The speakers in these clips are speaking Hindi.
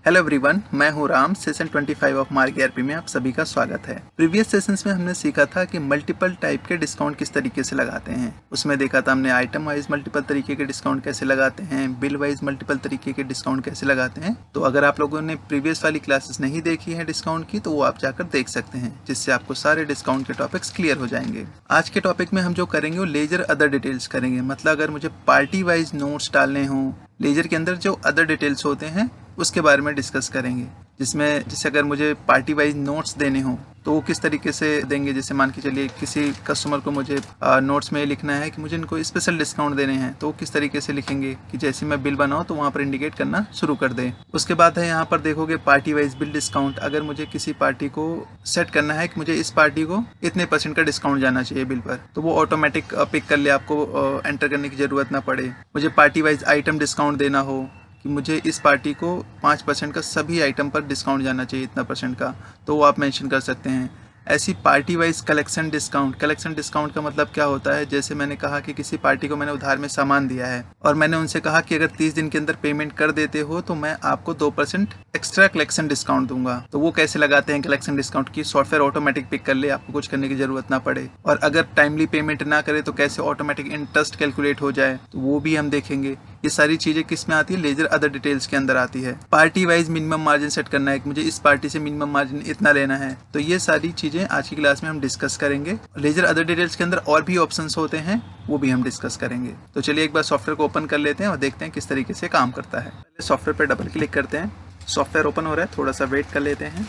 हेलो एवरीवन, मैं हूं Ram. Session 25 of mark ERP में आप सभी का स्वागत है। प्रीवियस सेशंस में हमने सीखा था कि मल्टीपल टाइप के डिस्काउंट किस तरीके से लगाते हैं। उसमें देखा था हमने आइटम वाइज मल्टीपल तरीके के डिस्काउंट कैसे लगाते हैं, बिल वाइज मल्टीपल तरीके के डिस्काउंट कैसे लगाते हैं। तो अगर आप लोगों ने प्रीवियस वाली क्लासेस नहीं देखी है डिस्काउंट की, तो वो आप जाकर देख सकते हैं, जिससे आपको सारे डिस्काउंट के टॉपिक्स क्लियर हो जाएंगे। आज के टॉपिक में हम जो करेंगे वो लेजर अदर डिटेल्स करेंगे। मतलब अगर मुझे पार्टी वाइज नोट्स डालने हों, लेजर के अंदर जो अदर डिटेल्स होते हैं उसके बारे में डिस्कस करेंगे। जिसमें जैसे अगर मुझे पार्टी वाइज नोट्स देने हो तो वो किस तरीके से देंगे। जैसे मान के चलिए किसी कस्टमर को मुझे नोट्स में लिखना है कि मुझे इनको स्पेशल डिस्काउंट देने हैं, तो वो किस तरीके से लिखेंगे कि जैसे मैं बिल बनाऊं तो वहाँ पर इंडिकेट करना शुरू कर दें। उसके बाद है यहाँ पर देखोगे पार्टी वाइज बिल डिस्काउंट। अगर मुझे किसी पार्टी को सेट करना है कि मुझे इस पार्टी को इतने % का डिस्काउंट जाना चाहिए बिल पर, तो वो ऑटोमेटिक पिक कर ले, आपको एंटर करने की जरूरत ना पड़े। मुझे पार्टी वाइज आइटम डिस्काउंट देना हो कि मुझे इस पार्टी को 5% का सभी आइटम पर डिस्काउंट जाना चाहिए इतना % का, तो वो आप मेंशन कर सकते हैं। ऐसी party wise collection discount. Collection discount का मतलब क्या होता है, जैसे मैंने कहा कि किसी पार्टी को मैंने उधार में सामान दिया है और मैंने उनसे कहा कि अगर 30 दिन के अंदर पेमेंट कर देते हो तो मैं आपको 2% एक्स्ट्रा कलेक्शन डिस्काउंट दूंगा। तो वो कैसे लगाते हैं कलेक्शन डिस्काउंट की, सॉफ्टवेयर ऑटोमेटिक पिक कर ले, आपको कुछ करने की जरूरत ना पड़े। और अगर टाइमली पेमेंट ना करे तो कैसे ऑटोमेटिक इंटरेस्ट कैलकुलेट हो जाए, तो वो भी हम देखेंगे। ये सारी चीजें किस में आती है, लेजर अदर डिटेल्स के अंदर आती है। Party wise minimum margin set करना है कि मुझे इस पार्टी से मिनिमम मार्जिन इतना लेना है, तो ये सारी चीजें आज की क्लास में हम डिस्कस करेंगे। लेजर अदर डिटेल्स के अंदर और भी ऑप्शंस होते हैं, वो भी हम डिस्कस करेंगे। तो चलिए एक बार सॉफ्टवेयर को ओपन कर लेते हैं और देखते हैं किस तरीके से काम करता है। पहले सॉफ्टवेयर पर डबल क्लिक करते हैं। सॉफ्टवेयर ओपन हो रहा है, थोड़ा सा वेट कर लेते हैं।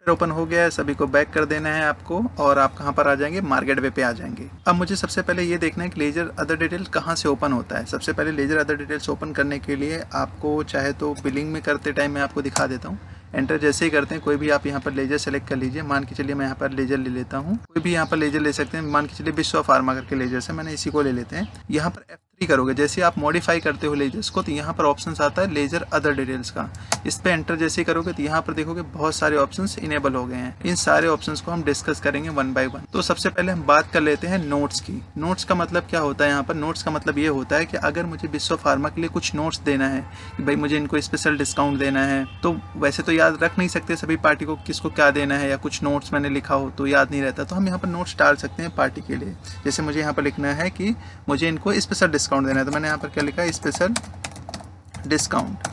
ओपन हो गया है, सभी को बैक कर देना है आपको और आप कहाँ पर आ जाएंगे, मार्केट वे पे आ जाएंगे। अब मुझे सबसे पहले ये देखना है कि लेजर अदर डिटेल कहाँ से ओपन होता है। सबसे पहले लेजर अदर डिटेल्स ओपन करने के लिए आपको चाहे तो बिलिंग में करते टाइम मैं आपको दिखा देता हूँ। एंटर जैसे ही करते हैं कोई भी आप यहाँ पर लेजर सेलेक्ट कर लीजिए। मान के चलिए मैं यहाँ पर लेजर ले लेता हूँ, कोई भी यहाँ पर लेजर ले सकते हैं। मान के चलिए विश्व फार्मा करके लेजर से मैंने इसी को ले लेते हैं। यहाँ पर F3 करोगे, जैसे आप मॉडिफाई करते हो लेजर्स को, तो यहाँ पर ऑप्शन आता है लेजर अदर डिटेल्स का। इस पे एंटर जैसे ही करोगे तो यहाँ पर देखोगे बहुत सारे ऑप्शंस इनेबल हो गए हैं। इन सारे ऑप्शंस को हम डिस्कस करेंगे वन बाय वन। तो सबसे पहले हम बात कर लेते हैं नोट्स की। नोट्स का मतलब क्या होता है यहाँ पर, नोट्स का मतलब ये होता है कि अगर मुझे विश्व फार्मा के लिए कुछ नोट्स देना है कि भाई मुझे इनको स्पेशल डिस्काउंट देना है, तो वैसे तो याद रख नहीं सकते सभी पार्टी को किसको क्या देना है, या कुछ नोट्स मैंने लिखा हो तो याद नहीं रहता, तो हम यहाँ पर नोट्स डाल सकते हैं पार्टी के लिए। जैसे मुझे यहाँ पर लिखना है कि मुझे इनको स्पेशल डिस्काउंट देना है, तो मैंने यहाँ पर क्या लिखा है, special discount.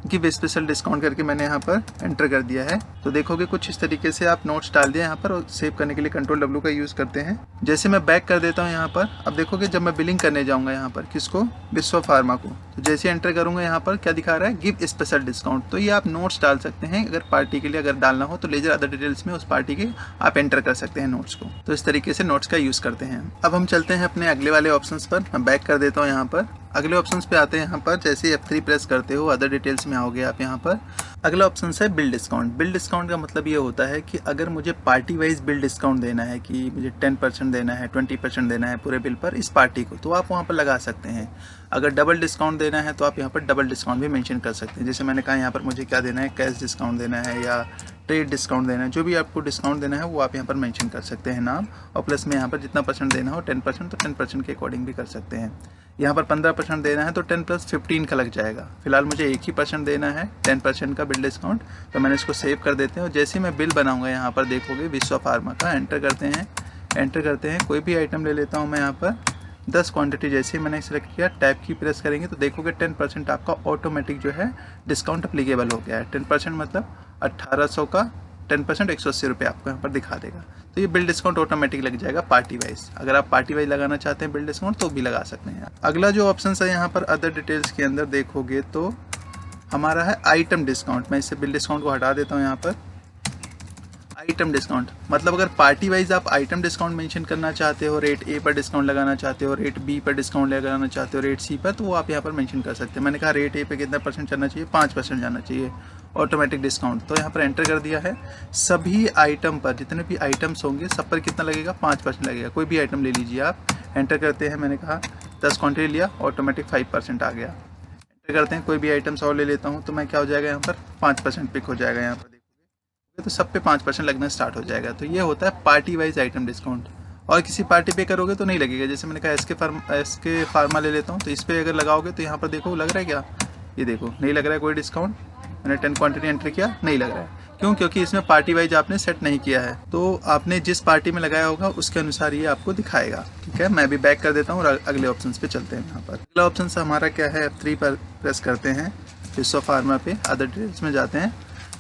Give special discount करके मैंने यहाँ पर एंटर कर दिया है। तो देखोगे कुछ इस तरीके से आप नोट्स डाल दिए यहाँ पर, और सेव करने के लिए कंट्रोल W का यूज़ करते हैं। जैसे मैं बैक कर देता हूँ यहाँ पर, अब देखोगे जब मैं बिलिंग करने जाऊँगा यहाँ पर किसको, विश्व फार्मा को, तो जैसे एंटर करूँगा यहाँ पर क्या दिखा रहा है, गिव स्पेशल डिस्काउंट। तो ये आप नोट्स डाल सकते हैं अगर पार्टी के लिए अगर डालना हो, तो लेजर अदर डिटेल्स में उस पार्टी के आप एंटर कर सकते हैं नोट्स को। तो इस तरीके से नोट्स का यूज़ करते हैं। अब हम चलते हैं अपने अगले वाले ऑप्शन पर। मैं बैक कर देता हूँ यहाँ पर, अगले ऑप्शंस पे आते हैं। यहाँ पर जैसे ही F3 प्रेस करते हो अदर डिटेल्स में आओगे आप। यहाँ पर अगला ऑप्शन है बिल डिस्काउंट। बिल डिस्काउंट का मतलब ये होता है कि अगर मुझे पार्टी वाइज बिल डिस्काउंट देना है कि मुझे 10% देना है, 20% देना है पूरे बिल पर इस पार्टी को, तो आप वहाँ पर लगा सकते हैं। अगर डबल डिस्काउंट देना है तो आप यहाँ पर डबल डिस्काउंट भी मेंशन कर सकते हैं। जैसे मैंने कहा यहाँ पर मुझे क्या देना है, कैश डिस्काउंट देना है या ट्रेड डिस्काउंट देना है, जो भी आपको डिस्काउंट देना है वो आप यहाँ पर मेंशन कर सकते हैं नाम, और प्लस में यहाँ पर जितना % देना हो 10% तो 10% के अकॉर्डिंग भी कर सकते हैं। यहाँ पर 15% देना है तो 10 + 15 का लग जाएगा। फिलहाल मुझे एक ही % देना है 10% का बिल डिस्काउंट, तो मैंने इसको सेव कर देते हैं। और जैसे ही मैं बिल बनाऊंगा यहाँ पर देखोगे विश्व फार्मा का, एंटर करते हैं। एंटर करते हैं कोई भी आइटम ले लेता हूँ मैं यहाँ पर 10 क्वांटिटी। जैसे ही मैंने सेलेक्ट किया टैब की प्रेस करेंगे तो देखोगे 10% आपका ऑटोमेटिक जो है डिस्काउंट अप्लीकेबल हो गया है। 10% मतलब 1800 का 10% 180 रुपये आपको यहाँ पर दिखा देगा। तो ये बिल डिस्काउंट ऑटोमेटिक लग जाएगा पार्टी वाइज। अगर आप पार्टी वाइज लगाना चाहते हैं बिल डिस्काउंट तो भी लगा सकते हैं। अगला जो ऑप्शन है यहाँ पर अदर डिटेल्स के अंदर देखोगे तो हमारा है आइटम डिस्काउंट। मैं इससे बिल डिस्काउंट को हटा देता हूँ। यहाँ पर आइटम डिस्काउंट मतलब अगर पार्टी वाइज आप आइटम डिस्काउंट मेंशन करना चाहते हो, रेट A पर डिस्काउंट लगाना चाहते हो, रेट B पर डिस्काउंट लगाना चाहते हो, रेट C पर, तो वो आप यहाँ पर मेंशन कर सकते हैं। मैंने कहा रेट A पे कितना % जाना चाहिए, 5% जाना चाहिए ऑटोमेटिक डिस्काउंट। तो यहाँ पर एंटर कर दिया है। सभी आइटम पर जितने भी आइटम्स होंगे सब पर कितना लगेगा, 5% लगेगा। कोई भी आइटम ले लीजिए आप, एंटर करते हैं। मैंने कहा 10 क्वान्टिटी लिया, ऑटोमेटिक 5% आ गया। एंटर करते हैं कोई भी आइटम्स और ले लेता हूँ तो मैं क्या हो जाएगा, यहाँ पर 5% पिक हो जाएगा। यहाँ पर तो सब पे 5% लगना स्टार्ट हो जाएगा। तो ये होता है पार्टी वाइज आइटम डिस्काउंट। और किसी पार्टी पे करोगे तो नहीं लगेगा। जैसे मैंने कहा एसके फार्मा ले लेता हूँ, तो इस पर अगर लगाओगे तो यहाँ पर देखो लग रहा है क्या, ये देखो नहीं लग रहा है कोई डिस्काउंट। मैंने 10 क्वांटिटी एंटर किया, नहीं लग रहा है। क्यों? क्योंकि इसमें पार्टी वाइज आपने सेट नहीं किया है, तो आपने जिस पार्टी में लगाया होगा उसके अनुसार ये आपको दिखाएगा। ठीक है, मैं भी बैक कर देता हूँ और अगले ऑप्शन पे चलते हैं। यहाँ पर अगला ऑप्शन हमारा क्या है, F3 पर प्रेस करते हैं, विश्व फार्मा पे अदर डिटेल्स में जाते हैं।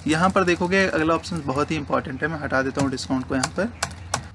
यहाँ पर देखोगे अगला ऑप्शन बहुत ही इंपॉर्टेंट है, मैं हटा देता हूँ डिस्काउंट को। यहाँ पर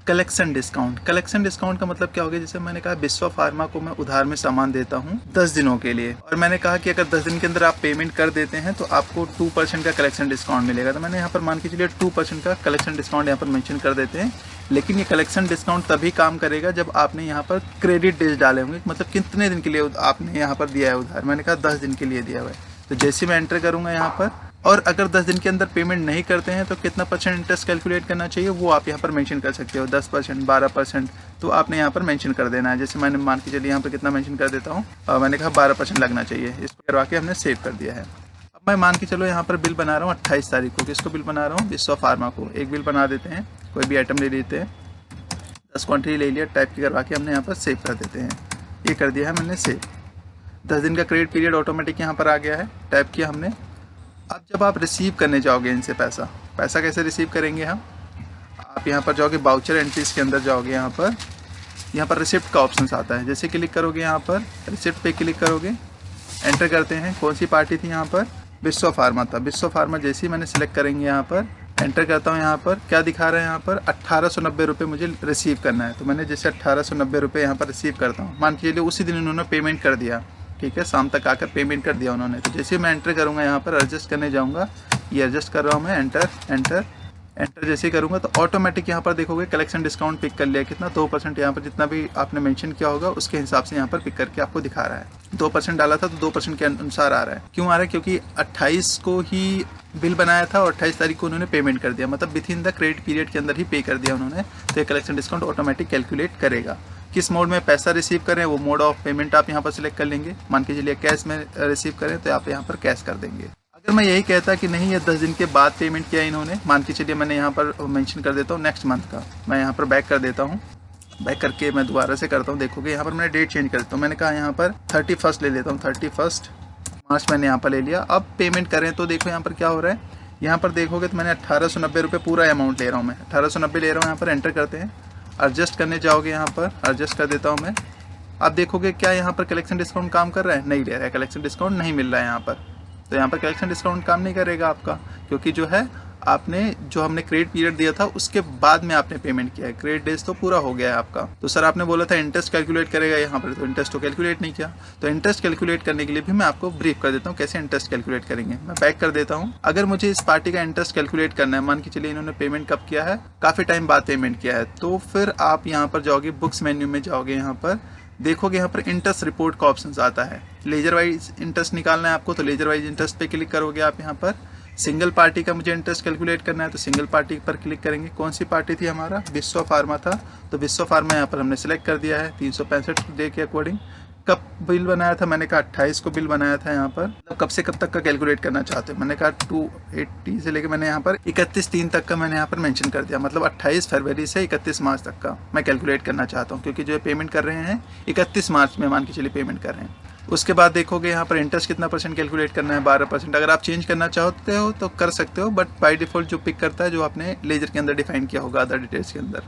कलेक्शन डिस्काउंट। कलेक्शन डिस्काउंट का मतलब क्या हो गया, जैसे मैंने कहा विश्व फार्मा को मैं उधार में सामान देता हूँ 10 दिनों के लिए, और मैंने कहा कि अगर 10 दिन के अंदर आप पेमेंट कर देते हैं तो आपको 2% का कलेक्शन डिस्काउंट मिलेगा। तो मैंने यहाँ पर मान के चलिए 2% का कलेक्शन डिस्काउंट यहाँ पर मेंशन कर देते हैं। लेकिन ये कलेक्शन डिस्काउंट तभी काम करेगा जब आपने यहाँ पर क्रेडिट डेज डाले होंगे, मतलब कितने दिन के लिए आपने यहाँ पर दिया है उधार। मैंने कहा 10 दिन के लिए दिया हुआ है। तो जैसे मैं एंटर करूँगा यहाँ पर, और अगर 10 दिन के अंदर पेमेंट नहीं करते हैं तो कितना % इंटरेस्ट कैलकुलेट करना चाहिए वो आप यहाँ पर मेंशन कर सकते हो, 10%, 12%, तो आपने यहाँ पर मेंशन कर देना है। जैसे मैंने मान के चलिए यहाँ पर कितना मेंशन कर देता हूँ, मैंने कहा 12% लगना चाहिए। इसको करवा के हमने सेव कर दिया है। अब मैं मान के चलो यहाँ पर बिल बना रहा हूँ 28 तारीख को। किसको बिल बना रहा हूँ? विश्व फार्मा को। एक बिल बना देते हैं, कोई भी आइटम ले लेते हैं, 10 क्वान्टिटी ले लिया, टाइप की करवा के हमने यहाँ पर सेव कर देते हैं। ये कर दिया है मैंने सेव। 10 दिन का क्रेडिट पीरियड ऑटोमेटिक यहाँ पर आ गया है, टाइप किया हमने। अब जब आप रिसीव करने जाओगे इनसे पैसा कैसे रिसीव करेंगे हम? आप यहाँ पर जाओगे, बाउचर एंट्रीज के अंदर जाओगे, यहाँ पर रिसिप्ट का ऑप्शन आता है। जैसे क्लिक करोगे यहाँ पर रिसिप्ट पे क्लिक करोगे, एंटर करते हैं। कौन सी पार्टी थी यहाँ पर? विश्व फार्मा था। विश्व फार्मा जैसे ही मैंने सिलेक्ट करेंगे, यहाँ पर एंटर करता हूँ। यहाँ पर क्या दिखा रहा है? यहाँ पर 1890 रुपये मुझे रिसीव करना है। तो मैंने जैसे 1890 रुपये यहाँ पर रिसीव करता हूँ, मान के चलिए उसी दिन उन्होंने पेमेंट कर दिया। ठीक है, शाम तक आकर पेमेंट कर दिया उन्होंने। तो जैसे मैं एंटर करूँगा यहाँ पर, एडजस्ट करने जाऊँगा, ये एडजस्ट कर रहा हूँ मैं, एंटर जैसे ही करूँगा तो ऑटोमेटिक यहाँ पर देखोगे कलेक्शन डिस्काउंट पिक कर लिया। कितना? 2%। यहाँ पर जितना भी आपने मेंशन किया होगा उसके हिसाब से यहाँ पर पिक करके आपको दिखा रहा है। 2% डाला था तो 2% के अनुसार आ रहा है। क्यों आ रहा है? क्योंकि 28 को ही बिल बनाया था और 28 तारीख को उन्होंने पेमेंट कर दिया, मतलब with in the credit period के अंदर ही पे कर दिया उन्होंने। तो ये कलेक्शन डिस्काउंट ऑटोमेटिक कैलकुलेट करेगा। किस मोड में पैसा रिसीव करें, वो मोड ऑफ पेमेंट आप यहाँ पर सिलेक्ट कर लेंगे। मान के चलिए कैश में रिसीव करें तो आप यहाँ पर कैश कर देंगे। अगर मैं यही कहता कि नहीं, ये 10 दिन के बाद पेमेंट किया इन्होंने, मान के चलिए मैंने यहाँ पर मेंशन कर देता हूँ नेक्स्ट मंथ का, मैं यहाँ पर बैक कर देता हूँ। बैक करके मैं दोबारा से करता हूँ, देखोगे यहाँ पर मैंने डेट चेंज कर देता हूँ। मैंने कहा यहाँ पर 31 ले लेता हूँ, 31 मार्च मैंने यहाँ पर ले लिया। अब पेमेंट करें तो देखो यहाँ पर क्या हो रहा है। यहाँ पर देखोगे तो मैंने 1890 रुपये पूरा अमाउंट ले रहा हूँ मैं, 1890 ले रहा हूँ। यहाँ पर एंटर करते हैं, एडजस्ट करने जाओगे, यहाँ पर एडजस्ट कर देता हूँ मैं। अब देखोगे क्या यहाँ पर कलेक्शन डिस्काउंट काम कर रहा है? नहीं ले रहा है, कलेक्शन डिस्काउंट नहीं मिल रहा है यहाँ पर। तो यहाँ पर कलेक्शन डिस्काउंट काम नहीं करेगा आपका, क्योंकि जो है आपने जो हमने क्रेडिट पीरियड दिया था उसके बाद में आपने पेमेंट किया है। क्रेडिट डेज तो पूरा हो गया है आपका। तो सर आपने बोला था इंटरेस्ट कैलकुलेट करेगा यहाँ पर, तो इंटरेस्ट तो कैलकुलेट नहीं किया। तो इंटरेस्ट कैलकुलेट करने के लिए भी मैं आपको ब्रीफ कर देता हूँ कैसे इंटरेस्ट कैलकुलेट करेंगे। मैं बैक कर देता हूँ। अगर मुझे इस पार्टी का इंटरेस्ट कैलकुलेट करना है, मान के चलिए इन्होंने पेमेंट कब किया है? काफ़ी टाइम बाद पेमेंट किया है। तो फिर आप यहाँ पर जाओगे, बुक्स मेन्यू में जाओगे, यहाँ पर देखोगे यहाँ पर इंटरेस्ट रिपोर्ट का ऑप्शन आता है। लेजर वाइज इंटरेस्ट निकालना है आपको, तो लेजर वाइज इंटरेस्ट पे क्लिक करोगे आप। यहाँ पर सिंगल पार्टी का मुझे इंटरेस्ट कैलकुलेट करना है, तो सिंगल पार्टी पर क्लिक करेंगे। कौन सी पार्टी थी? हमारा विश्व फार्मा था। तो विश्व फार्मा यहाँ पर हमने सेलेक्ट कर दिया है 365 डे के अकॉर्डिंग। कब बिल बनाया था? मैंने कहा 28 को बिल बनाया था। यहाँ पर कब से कब तक का कैलकुलेट करना चाहते हैं? मैंने कहा 280 से लेकर मैंने यहाँ पर 31/3 तक का मैंने यहाँ पर मेंशन कर दिया, मतलब 28 फरवरी से 31 मार्च तक का मैं कैलकुलेट करना चाहता हूँ, क्योंकि जो पेमेंट कर रहे हैं 31 मार्च में मान के चलिए पेमेंट कर रहे हैं। उसके बाद देखोगे यहाँ पर इंटरेस्ट कितना % कैलकुलेट करना है? 12%। अगर आप चेंज करना चाहते हो तो कर सकते हो, बट बाय डिफॉल्ट जो पिक करता है जो आपने लेजर के अंदर डिफाइन किया होगा अदर डिटेल्स के अंदर।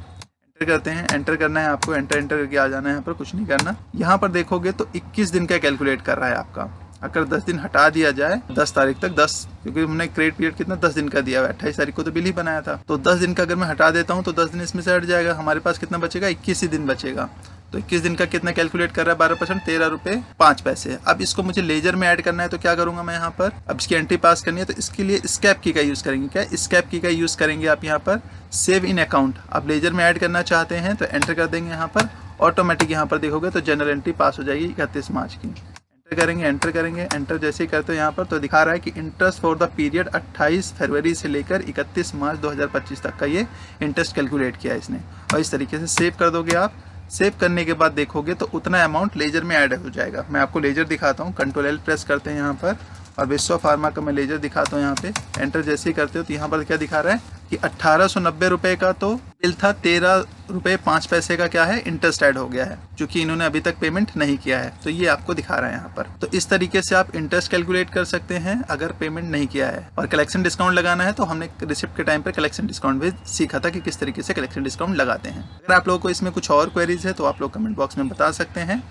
एंटर करते हैं, एंटर करना है आपको, एंटर करके आ जाना है। यहाँ पर कुछ नहीं करना। यहाँ पर देखोगे तो 21 दिन का कैलकुलेट कर रहा है आपका। अगर 10 दिन हटा दिया जाए 10 तारीख तक, 10 क्योंकि हमने क्रेडिट पीरियड कितना 10 दिन का दिया हुआ है, 28 तारीख को तो बिल ही बनाया था। तो 10 दिन का अगर मैं हटा देता हूँ तो 10 दिन इसमें से हट जाएगा, हमारे पास कितना बचेगा? 21 ही दिन बचेगा। तो 21 दिन का कितना कैलकुलेट कर रहा है? 12%, 13 रुपये 5 पैसे। अब इसको मुझे लेजर में ऐड करना है, तो क्या करूंगा मैं यहाँ पर? अब इसकी एंट्री पास करनी है, तो इसके लिए स्कैप की का यूज़ करेंगे। क्या स्कैप की का यूज़ करेंगे आप यहाँ पर? Save in account. आप लेजर में ऐड करना चाहते हैं तो एंटर कर देंगे यहाँ पर, ऑटोमेटिक यहाँ पर देखोगे तो जनरल एंट्री पास हो जाएगी 31 मार्च की। एंटर करेंगे, एंटर जैसे ही करते हो यहाँ पर तो दिखा रहा है कि इंटरेस्ट फॉर द पीरियड 28 फरवरी से लेकर 31 मार्च 2025 तक का ये इंटरेस्ट कैलकुलेट किया है इसने। और इस तरीके से सेव कर दोगे आप। सेव करने के बाद देखोगे तो उतना अमाउंट लेजर में ऐड हो जाएगा। मैं आपको लेजर दिखाता हूँ, Ctrl L प्रेस करते हैं यहाँ पर, और विश्व फार्मा का मैं लेजर दिखाता हूँ यहाँ पे। एंटर जैसे ही करते हो तो यहाँ पर क्या दिखा रहा है कि 1890 रुपये का तो बिल था, 13 ₹5 का क्या है, इंटरेस्ट ऐड हो गया है, जो कि इन्होंने अभी तक पेमेंट नहीं किया है। तो ये आपको दिखा रहा है यहाँ पर। तो इस तरीके से आप इंटरेस्ट कैलकुलेट कर सकते हैं अगर पेमेंट नहीं किया है। और कलेक्शन डिस्काउंट लगाना है तो हमने रिसिप्ट के टाइम पर कलेक्शन डिस्काउंट भी सीखा था कि किस तरीके से कलेक्शन डिस्काउंट लगाते हैं। अगर आप लोगों को इसमें कुछ और क्वेरीज है तो आप लोग कमेंट बॉक्स में बता सकते हैं।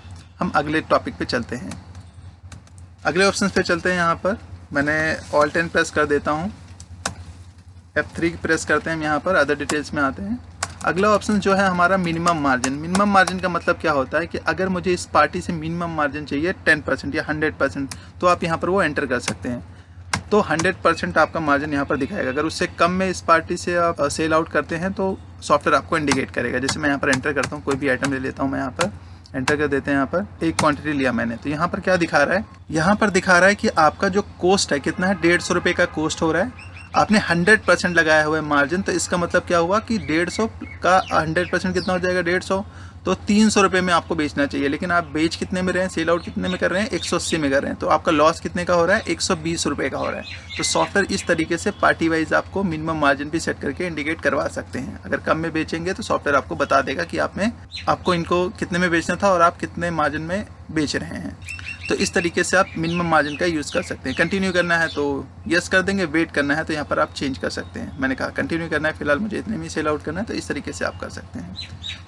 हम अगले टॉपिक पे चलते हैं, अगले ऑप्शन पे चलते हैं। यहाँ पर मैंने ऑल 10 प्रेस कर देता हूँ, F3 प्रेस करते हैं, यहाँ पर अदर डिटेल्स में आते हैं। अगला ऑप्शन जो है हमारा मिनिमम मार्जिन। मिनिमम मार्जिन का मतलब क्या होता है कि अगर मुझे इस पार्टी से मिनिमम मार्जिन चाहिए 10% या 100%, तो आप यहाँ पर वो एंटर कर सकते हैं। तो 100% आपका मार्जिन यहाँ पर दिखाएगा। अगर उससे कम में इस पार्टी से आप सेल आउट करते हैं तो सॉफ्टवेयर आपको इंडिकेट करेगा। जैसे मैं यहाँ पर एंटर करता हूँ, कोई भी आइटम ले लेता हूँ, मैं यहाँ पर एंटर कर देते हैं। यहाँ पर एक क्वांटिटी लिया मैंने, तो यहाँ पर क्या दिखा रहा है, यहाँ पर दिखा रहा है कि आपका जो कॉस्ट है कितना है, 150 रुपये का कॉस्ट हो रहा है। आपने 100% लगाया हुआ है मार्जिन, तो इसका मतलब क्या हुआ कि 150 का 100% कितना हो जाएगा, 150, तो 300 रुपये में आपको बेचना चाहिए। लेकिन आप बेच कितने में रहे हैं, सेल आउट कितने में कर रहे हैं, 180 में कर रहे हैं, तो आपका लॉस कितने का हो रहा है, 120 रुपये का हो रहा है। तो सॉफ्टवेयर इस तरीके से पार्टी वाइज आपको मिनिमम मार्जिन भी सेट करके इंडिकेट करवा सकते हैं। अगर कम में बेचेंगे तो सॉफ्टवेयर आपको बता देगा कि आपको इनको कितने में बेचना था और आप कितने मार्जिन में बेच रहे हैं। तो इस तरीके से आप मिनिमम मार्जिन का यूज़ कर सकते हैं। कंटिन्यू करना है तो यस कर देंगे, वेट करना है तो यहाँ पर आप चेंज कर सकते हैं। मैंने कहा कंटिन्यू करना है, फिलहाल मुझे इतने में सेल आउट करना है, तो इस तरीके से आप कर सकते हैं।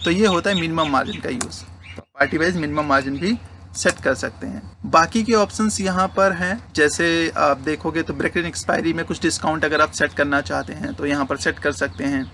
तो ये होता है मिनिमम मार्जिन का use. Party wise minimum margin भी सेट कर सकते हैं। बाकी के ऑप्शंस यहाँ पर हैं, जैसे आप देखोगे तो ब्रेक एक्सपायरी में कुछ डिस्काउंट अगर आप सेट करना चाहते हैं तो यहाँ पर सेट कर सकते हैं।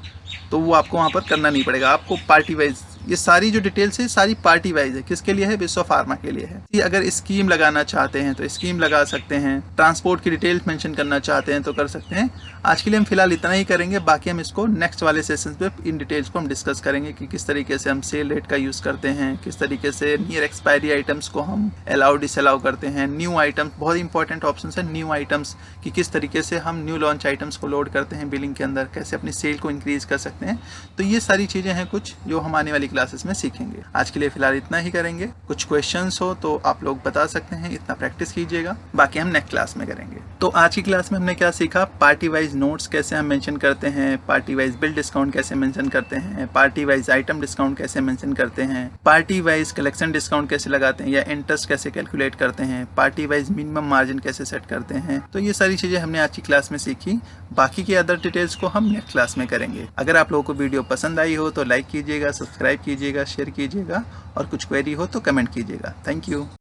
तो वो आपको वहाँ पर करना नहीं पड़ेगा, आपको पार्टी वाइज, ये सारी जो डिटेल्स है सारी पार्टी वाइज है। किसके लिए है, विश्व फार्मा के लिए है। ये अगर स्कीम लगाना चाहते हैं तो स्कीम लगा सकते हैं। ट्रांसपोर्ट की डिटेल्स मेंशन करना चाहते हैं तो कर सकते हैं। आज के लिए हम फिलहाल इतना ही करेंगे, बाकी हम इसको नेक्स्ट वाले सेशन पे इन डिटेल्स को हम डिस्कस करेंगे कि किस तरीके से हम सेल रेट का यूज़ करते हैं, किस तरीके से नियर एक्सपायरी आइटम्स को हम अलाउ डिसअलाउ करते हैं। न्यू आइटम्स बहुत इंपॉर्टेंट ऑप्शन है, न्यू आइटम्स कि किस तरीके से हम न्यू लॉन्च आइटम्स को लोड करते हैं बिलिंग के अंदर, कैसे अपनी सेल को इंक्रीज कर सकते हैं। तो ये सारी चीज़ें हैं कुछ जो हम आने वाली क्लासेस में सीखेंगे। आज के लिए फिलहाल इतना ही करेंगे। कुछ क्वेश्चंस हो तो आप लोग बता सकते हैं, इतना प्रैक्टिस कीजिएगा, बाकी हम नेक्स्ट क्लास में करेंगे। तो आज की क्लास में हमने क्या सीखा, पार्टी वाइज नोट्स कैसे हम मेंशन करते हैं, पार्टी वाइज बिल डिस्काउंट कैसे मेंशन करते हैं, पार्टी वाइज आइटम डिस्काउंट कैसे मेंशन करते हैं, पार्टी वाइज कलेक्शन डिस्काउंट कैसे लगाते हैं या इंटरेस्ट कैसे कैलकुलेट करते हैं, पार्टी वाइज मिनिमम मार्जिन कैसे सेट करते हैं। तो ये सारी चीज़ें हमने आज की क्लास में सीखी। बाकी की अदर डिटेल्स को हम नेक्स्ट क्लास में करेंगे। अगर आप लोगों को वीडियो पसंद आई हो तो लाइक कीजिएगा, सब्सक्राइब कीजिएगा, शेयर कीजिएगा और कुछ क्वेरी हो तो कमेंट कीजिएगा। Thank you.